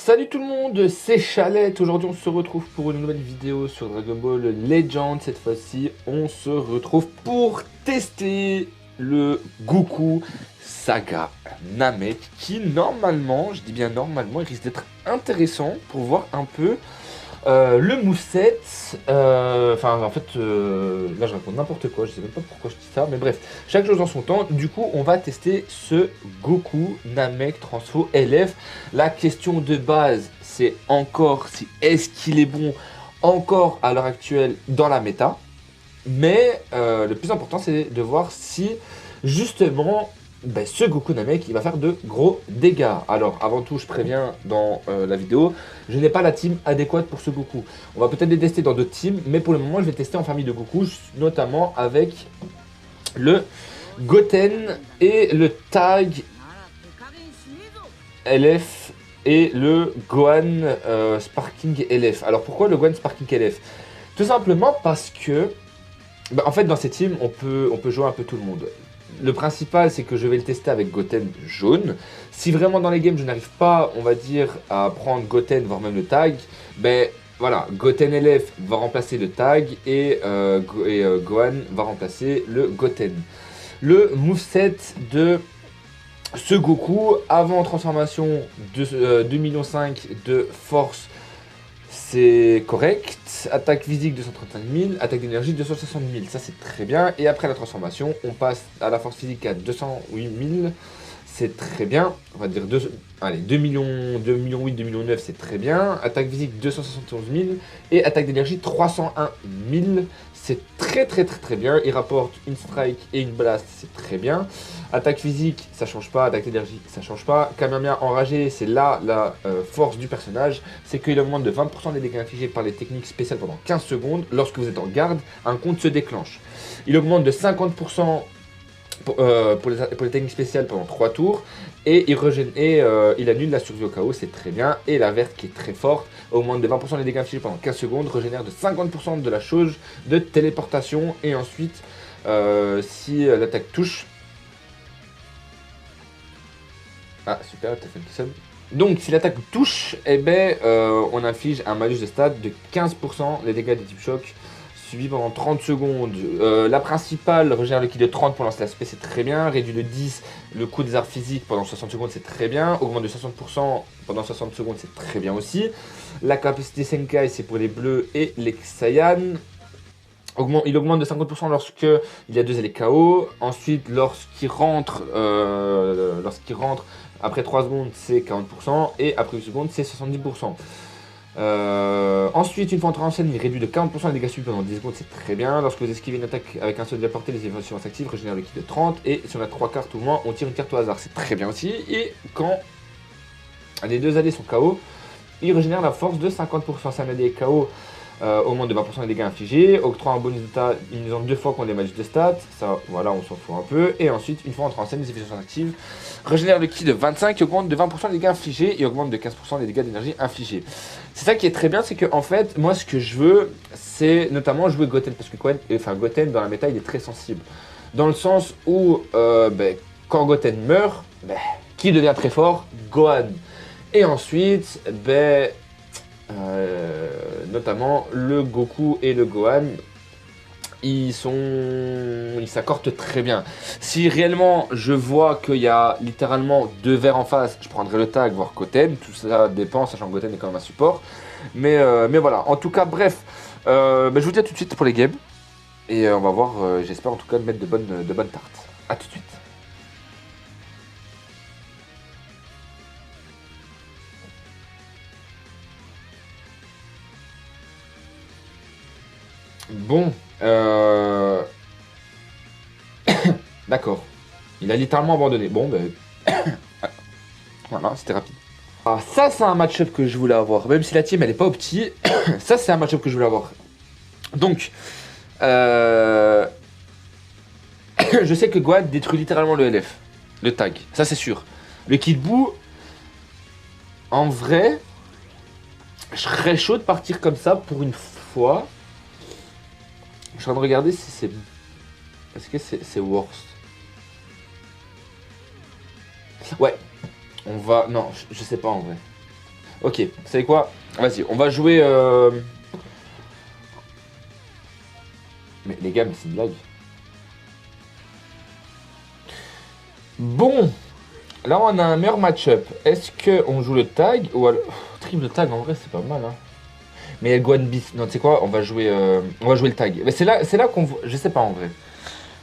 Salut tout le monde, c'est Chalette. Aujourd'hui on se retrouve pour une nouvelle vidéo sur Dragon Ball Legend. Cette fois-ci on se retrouve pour tester le Goku Saga Namek qui normalement, je dis bien normalement, il risque d'être intéressant pour voir un peu le moveset. Enfin en fait là je raconte n'importe quoi, je sais même pas pourquoi je dis ça, mais bref, chaque chose en son temps. Du coup on va tester ce Goku Namek Transfo LF. La question de base c'est encore si est-ce qu'il est bon encore à l'heure actuelle dans la méta. Mais le plus important c'est de voir si justement ce Goku Namek il va faire de gros dégâts. Alors avant tout je préviens dans la vidéo, je n'ai pas la team adéquate pour ce Goku. On va peut-être les tester dans d'autres teams, mais pour le moment je vais tester en famille de Goku, notamment avec le Goten et le Tag LF et le Gohan Sparking LF. Alors pourquoi le Gohan Sparking LF? Tout simplement parce que en fait dans ces teams on peut jouer un peu tout le monde. Le principal c'est que je vais le tester avec Goten jaune. Si vraiment dans les games je n'arrive pas, on va dire, à prendre Goten, voire même le Tag, voilà, Goten LF va remplacer le Tag et Gohan va remplacer le Goten. Le moveset de ce Goku avant transformation de 2,5 millions de force, c'est correct. Attaque physique 235 000, attaque d'énergie 260 000, ça c'est très bien. Et après la transformation, on passe à la force physique à 208 000, c'est très bien. On va dire 2 millions, 2 millions 8, 2 millions 9, c'est très bien. Attaque physique 271 000 et attaque d'énergie 301 000, c'est très bien. Il rapporte une strike et une blast, c'est très bien. Attaque physique, ça change pas. Attaque d'énergie, ça change pas. Kamehameha enragé, c'est là la force du personnage. C'est qu'il augmente de 20% les dégâts infligés par les techniques spéciales pendant 15 secondes. Lorsque vous êtes en garde, un compte se déclenche. Il augmente de 50% pour les techniques spéciales pendant 3 tours. Et il annule la survie au chaos, c'est très bien. Et la verte qui est très forte, augmente de 20% les dégâts infligés pendant 15 secondes. Régénère de 50% de la chose de téléportation. Et ensuite, si l'attaque touche... Ah super, le téléphone qui sonne. Donc si l'attaque touche, on inflige un malus de stats de 15% les dégâts des types choc, suivi pendant 30 secondes. La principale régénère le ki de 30 pour lancer l'aspect, c'est très bien. Réduit de 10 le coût des arts physiques pendant 60 secondes, c'est très bien. Augmente de 60% pendant 60 secondes, c'est très bien aussi. La capacité Senkai, c'est pour les bleus et les Saiyan. Il augmente de 50% lorsqu'il y a 2 allées KO. Ensuite, lorsqu'il rentre, après 3 secondes, c'est 40%. Et après 8 secondes, c'est 70%. Ensuite, une fois entré en scène, il réduit de 40% les dégâts subis pendant 10 secondes, c'est très bien. Lorsque vous esquivez une attaque avec un seul de la portée, les évasions actives régénèrent le ki de 30. Et si on a 3 cartes ou moins, on tire une carte au hasard, c'est très bien aussi. Et quand les 2 alliés sont KO, il régénère la force de 50%. Si un allié est KO, augmente de 20% des dégâts infligés, octroie un bonus d'état utilisant 2 fois contre les malus de stats, ça voilà on s'en fout un peu, et ensuite une fois entré en scène, les effets sont actifs, régénère le ki de 25 et augmente de 20% les dégâts infligés et augmente de 15% les dégâts d'énergie infligés. C'est ça qui est très bien, c'est que en fait moi ce que je veux c'est notamment jouer Goten, parce que Goten dans la méta il est très sensible, dans le sens où quand Goten meurt, qui devient très fort? Gohan. Et ensuite, notamment le Goku et le Gohan, ils s'accordent très bien. Si réellement je vois qu'il y a littéralement 2 verres en face, je prendrai le Tag, voire Goten. Tout ça dépend, sachant que Goten est quand même un support. Mais voilà, en tout cas, bref, je vous dis à tout de suite pour les games. Et on va voir, j'espère en tout cas de mettre de bonnes tartes. A tout de suite. Bon, d'accord. Il a littéralement abandonné. Bon, voilà, c'était rapide. Ah, ça, c'est un match-up que je voulais avoir. Même si la team, elle est pas opti, ça, c'est un match-up que je voulais avoir. Donc, je sais que Gohan détruit littéralement le LF. Le tag, ça, c'est sûr. Le Kid Buu, en vrai, je serais chaud de partir comme ça pour une fois. Je suis en train de regarder si c'est... Est-ce que c'est worst? Ouais, on va... Non, je sais pas en vrai. Ok, vous savez quoi? Vas-y, on va jouer... Mais les gars, mais c'est une blague. Bon, là on a un meilleur match-up. Est-ce qu'on joue le tag ou alors... Triple tag en vrai c'est pas mal hein. Mais il y a le Gohan Beast. Non tu sais quoi, on va jouer le tag. Mais c'est là qu'on voit... Je sais pas en vrai.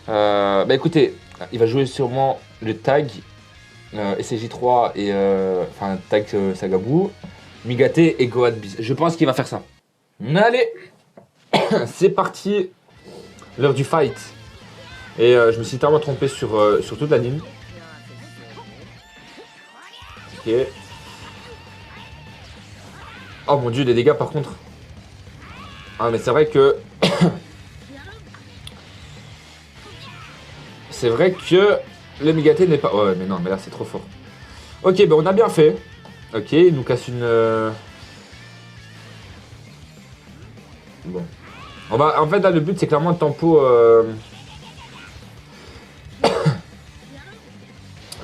Bah écoutez, il va jouer sûrement le tag. SCJ3 et... Enfin tag Sagabou. Migate et Gohan Beast. Je pense qu'il va faire ça. Allez. C'est parti. L'heure du fight. Et je me suis tellement trompé sur toute la ligne. Ok. Oh mon dieu, les dégâts par contre. Ah mais c'est vrai que... c'est vrai que le Migate n'est pas... Ouais mais non, mais là c'est trop fort. Ok, ben on a bien fait. Ok, il nous casse une... Bon. On va... En fait là le but c'est clairement de tempo...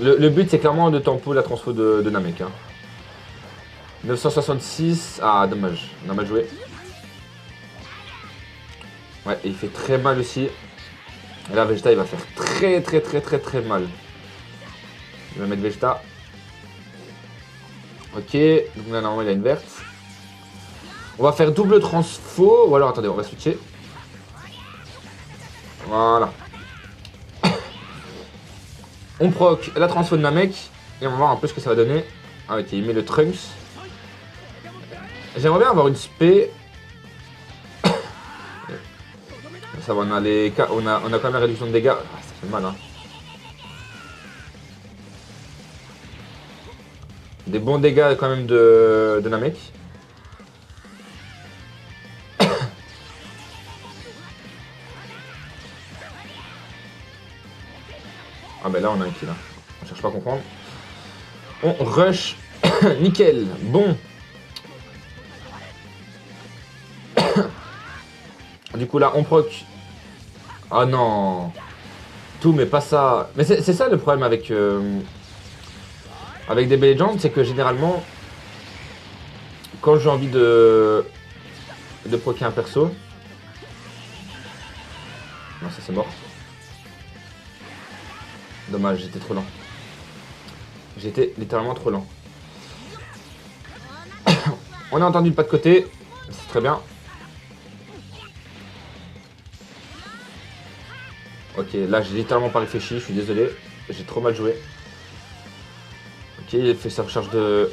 Le but c'est clairement de tempo la transfo de Namek. Hein. 966... Ah dommage, on a mal joué. Ouais, et il fait très mal aussi. Et là, Vegeta, il va faire très mal. Je vais mettre Vegeta. Ok, donc là, normalement, il a une verte. On va faire double transfo. Ou alors, attendez, on va switcher. Voilà. On proc la transfo de Namek. Et on va voir un peu ce que ça va donner. Ah, ok, il met le Trunks. J'aimerais bien avoir une spé. Ça va, on a les... on a quand même la réduction de dégâts. Ah, ça fait mal, hein. Des bons dégâts quand même de Namek. Ah ben là on a un kill. Hein. On cherche pas à comprendre. On rush. Nickel. Bon. Du coup là on proc. Ah non. Tout mais pas ça. Mais c'est ça le problème avec avec DB Legends, c'est que généralement quand j'ai envie de proquer un perso. Non ça c'est mort. Dommage, j'étais trop lent. J'étais littéralement trop lent. On a entendu le pas de côté. C'est très bien. Ok, là j'ai littéralement pas réfléchi, je suis désolé. J'ai trop mal joué. Ok, il fait sa recharge de...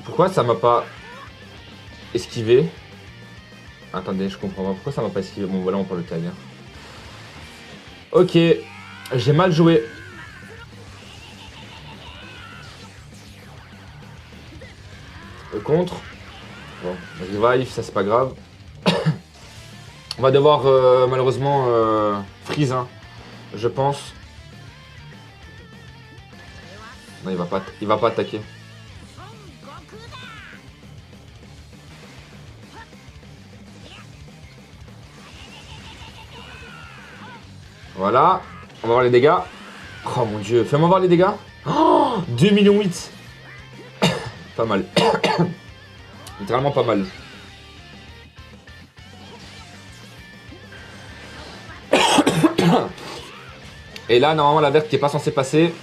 Pourquoi ça m'a pas esquivé? Attendez, je comprends pas. Pourquoi ça m'a pas esquivé? Bon, voilà, on parle le tag. Hein. Ok, j'ai mal joué. Le contre. Bon, revive, ça c'est pas grave. On va devoir malheureusement freeze, hein, je pense. Non, il va pas attaquer. Voilà, on va voir les dégâts. Oh mon dieu, fais-moi voir les dégâts. Oh, 2,8 millions. Pas mal. Littéralement pas mal. Et là, normalement, la verte qui est pas censée passer.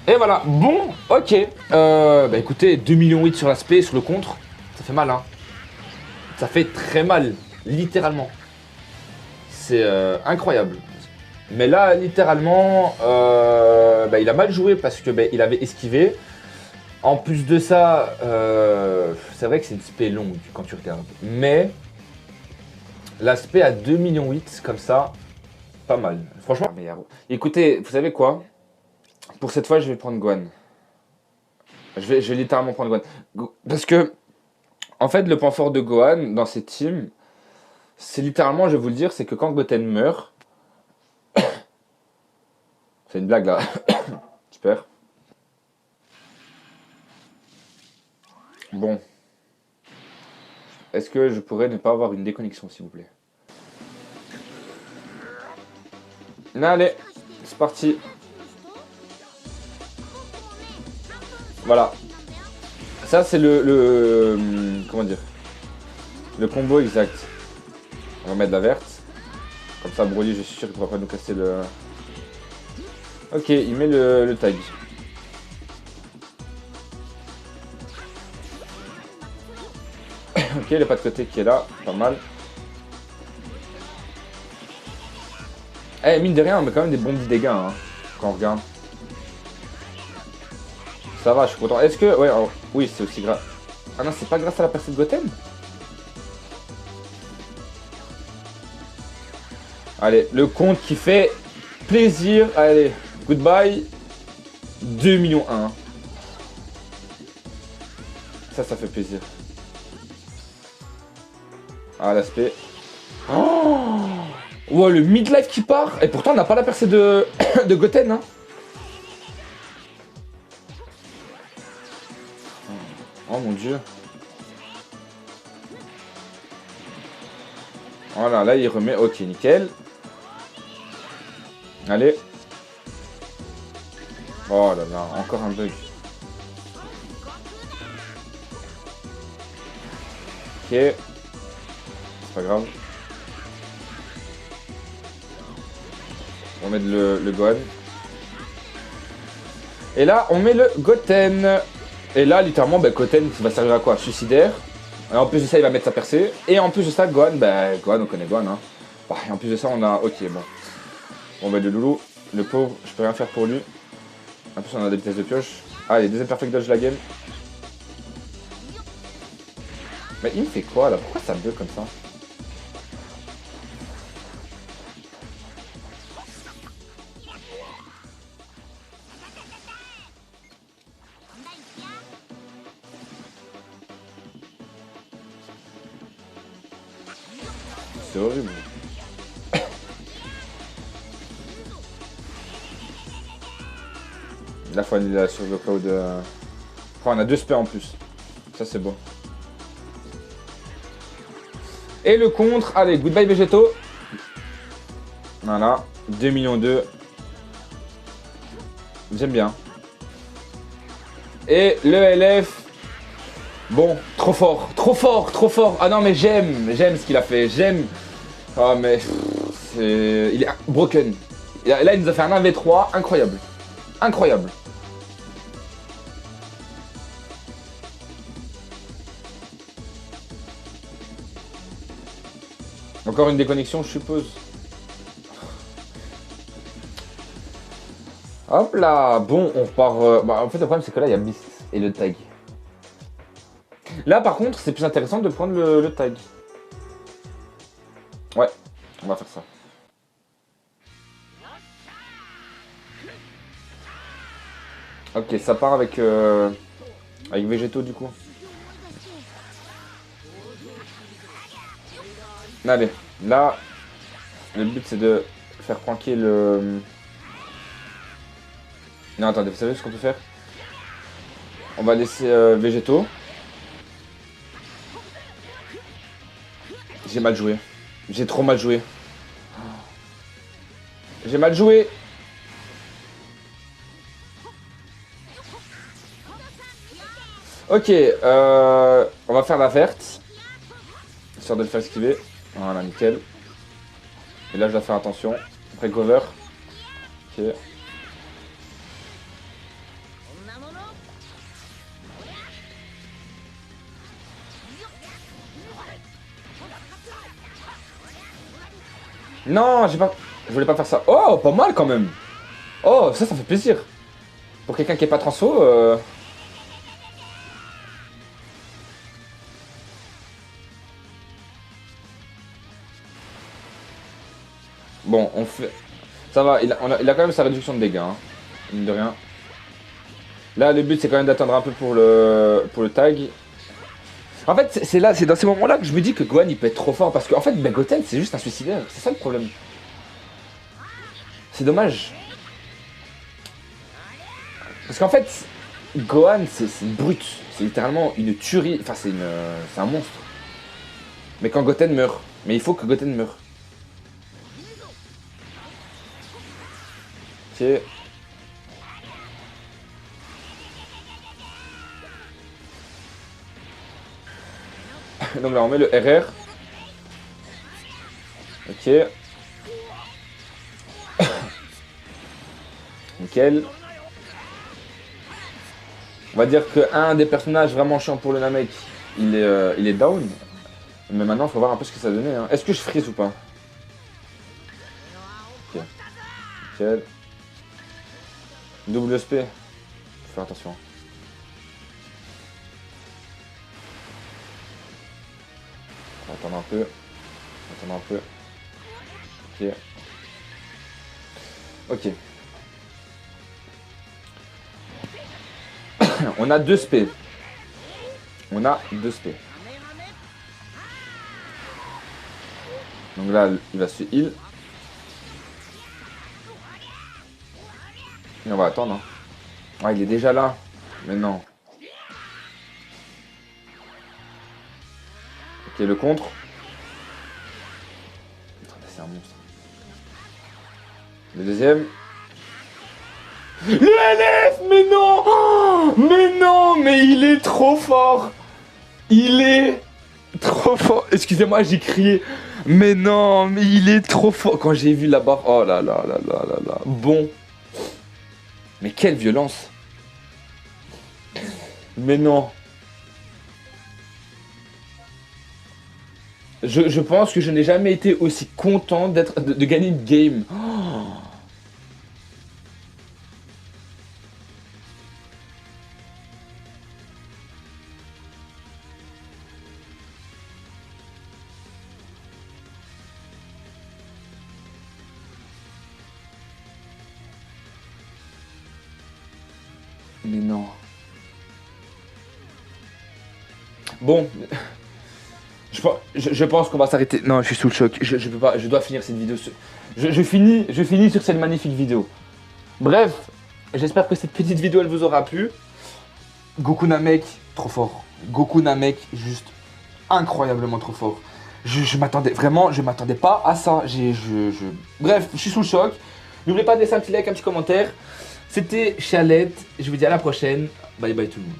Et voilà, bon, ok. Bah écoutez, 2,8 millions sur l'aspect, sur le contre. Ça fait mal, hein. Ça fait très mal, littéralement. C'est incroyable. Mais là, littéralement, bah, il a mal joué parce que bah, il avait esquivé. En plus de ça, c'est vrai que c'est une spé longue quand tu regardes. Mais l'aspect à 2,8 millions comme ça, pas mal. Franchement, écoutez, vous savez quoi? Pour cette fois, je vais prendre Gohan. Je vais littéralement prendre Gohan. Parce que, en fait, le point fort de Gohan dans cette team, c'est littéralement, je vais vous le dire, c'est que quand Goten meurt, c'est une blague là, super. Bon. Est-ce que je pourrais ne pas avoir une déconnexion, s'il vous plaît? Allez, c'est parti. Voilà. Ça, c'est comment dire? Le combo exact. On va mettre la verte. Comme ça, Broly, je suis sûr qu'il ne pourra pas nous casser le... Ok, il met le tag. Ok, le pas de côté qui est là, pas mal. Eh, mine de rien, on met quand même des bons petits dégâts, hein, quand on regarde. Ça va, je suis content. Est-ce que... Ouais, alors, oui, c'est aussi grâce... Ah non, c'est pas grâce à la percée de Goten? Allez, le compte qui fait plaisir. Allez, goodbye. 2 millions 1. Ça fait plaisir. Ah, l'aspect. Oh, wow, le midlife qui part. Et pourtant, on n'a pas la percée de, de Goten. Hein. Oh mon dieu. Voilà, là, il remet. Ok, nickel. Allez. Oh là là, encore un bug. Ok. C'est pas grave. On met le Gohan. Et là, on met le Goten. Et là, littéralement, bah, Goten va servir à quoi? Suicidaire. Et en plus de ça, il va mettre sa percée. Et en plus de ça, Gohan, bah, Gohan, on connaît Gohan. Hein. Bah, et en plus de ça, on a... Ok, bon. On va le loulou. Le pauvre, je peux rien faire pour lui. En plus, on a des vitesses de pioche. Allez, deuxième perfect dodge de la game. Mais il me fait quoi là? Pourquoi ça bug comme ça? C'est horrible. Là, faut aller sur le cloud. Oh, on a 2 spé en plus. Ça, c'est bon. Et le contre. Allez, goodbye Végéto. Voilà. 2 millions 2. J'aime bien. Et le LF. Bon, trop fort. Trop fort, trop fort. Ah non, mais j'aime ce qu'il a fait. J'aime. Oh, mais. Il est broken. Là, il nous a fait un 1v3 incroyable. Incroyable. Encore une déconnexion, je suppose. Hop là. Bon, on repart... Bah, en fait, le problème, c'est que là, il y a Beast et le tag. Là, par contre, c'est plus intéressant de prendre le tag. Ouais, on va faire ça. Ok, ça part avec Végéto, du coup. Allez, là, le but, c'est de faire planquer le... Non, attendez, vous savez ce qu'on peut faire? On va laisser Végéto. J'ai mal joué. J'ai trop mal joué. J'ai mal joué. Ok, on va faire la verte. Histoire de le faire esquiver. Voilà, nickel. Et là, je dois faire attention. Après cover. Ok. Non, j'ai pas... Je voulais pas faire ça. Oh, pas mal quand même. Oh, ça fait plaisir. Pour quelqu'un qui est pas transfo... Bon, on fait... Ça va, il a quand même sa réduction de dégâts, hein. Mine de rien. Là, le but, c'est quand même d'attendre un peu pour le tag. En fait, c'est dans ces moments-là que je me dis que Gohan, il peut être trop fort. Parce qu'en fait, Goten, c'est juste un suicidaire. C'est ça le problème. C'est dommage. Parce qu'en fait, Gohan, c'est une brute. C'est littéralement une tuerie. Enfin, c'est un monstre. Mais quand Goten meurt. Mais il faut que Goten meure. Ok. Donc là, on met le RR. Ok. Nickel. On va dire qu'un des personnages vraiment chiants pour le Namek, il est down. Mais maintenant, il faut voir un peu ce que ça donnait. Hein. Est-ce que je freeze ou pas? Ok. Nickel. Double SP. Faut faire attention. On va attendre un peu. Attendre un peu. Ok. Ok. On a 2 SP. On a 2 SP. Donc là, il va se heal. Et on va attendre. Hein. Ah, il est déjà là. Mais non. Ok, le contre. C'est un monstre. Le deuxième. Le LF. Mais non. Oh, mais non. Mais il est trop fort. Il est trop fort. Excusez-moi, j'ai crié. Mais non, mais il est trop fort. Quand j'ai vu la barre. Oh là là là là là là. Bon. Mais quelle violence. Mais non. Je pense que je n'ai jamais été aussi content de gagner une game. Oh. Mais non. Bon. Je pense qu'on va s'arrêter. Non, je suis sous le choc. Je peux pas. Je dois finir cette vidéo. Je finis sur cette magnifique vidéo. Bref, j'espère que cette petite vidéo elle vous aura plu. Goku Namek, trop fort. Goku Namek, juste incroyablement trop fort. Je m'attendais vraiment, je m'attendais pas à ça. Bref, je suis sous le choc. N'oubliez pas de laisser un petit like, un petit commentaire. C'était Chalette. Je vous dis à la prochaine. Bye bye tout le monde.